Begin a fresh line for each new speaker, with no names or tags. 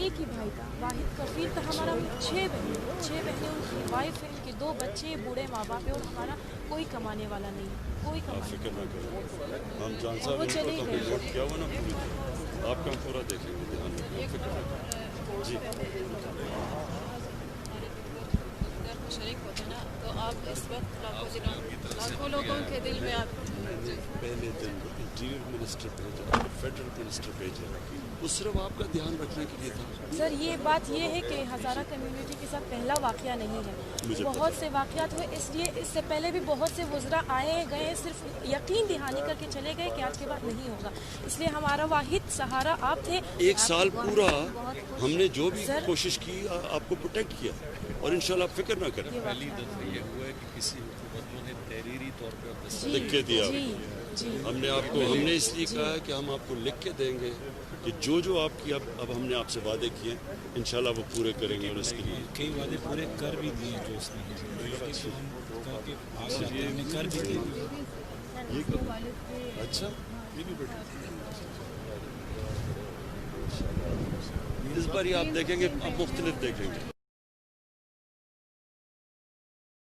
ایک ہی بھائی تھا, واحد کفیل تھا ہمارا. 6 بہنیں ان کی وائف ہے, ان کے 2 بچے, بوڑھے ماں باپ ہے, اور ہمارا کوئی کمانے والا نہیں ہے, کوئی کمانے
فکر نہ کریں, ہم جان
اور
صاحب
وہ
ان کو
چلے
تو ہم
گئے.
نے نوٹ کیا ہوا نا پوری طرح, آپ کا ہم پورا دیکھیں گے, دھیان رکھیں, فکر نہ کریں. جی
شریک ہوتے نا, تو آپ اس وقت لاکھوں لوگوں کے دل میں آپ
پہلے دن انٹیریئر منسٹر بھیجا, فیڈرل منسٹر بھیجا, وہ صرف آپ کا دھیان رکھنے کے لیے تھا.
سر, یہ بات یہ ہے کہ ہزارہ کمیونٹی کے ساتھ پہلا واقعہ نہیں ہے,
مجھے
بہت
پتا
سے واقعات ہوئے, اس لیے اس سے پہلے بھی بہت سے وزراء آئے گئے, صرف یقین دہانی کر کے چلے گئے کہ آج کے بعد نہیں ہوگا. اس لیے ہمارا واحد سہارا آپ تھے.
1 سال پورا ہم نے جو بھی
سر,
کوشش کی آپ کو پروٹیکٹ کیا, اور انشاءاللہ آپ فکر نہ کریں.
پہلی دفعہ یہ ہوا ہے کہ کسی حکومتوں نے تحریری طور پہ
لکھ کے دیا.
جی
ہم نے آپ کو, ہم نے اس لیے کہا کہ ہم آپ کو لکھ کے دیں گے کہ جو آپ کی اب ہم نے آپ سے وعدے کیے انشاءاللہ وہ پورے کریں گے, اور اس کے لیے
کئی وعدے پورے کر بھی دیے جو اس نے کر بھی دیے.
اچھا, یہ بھی بیٹا اس بار یہ آپ دیکھیں گے, آپ مختلف دیکھیں گے.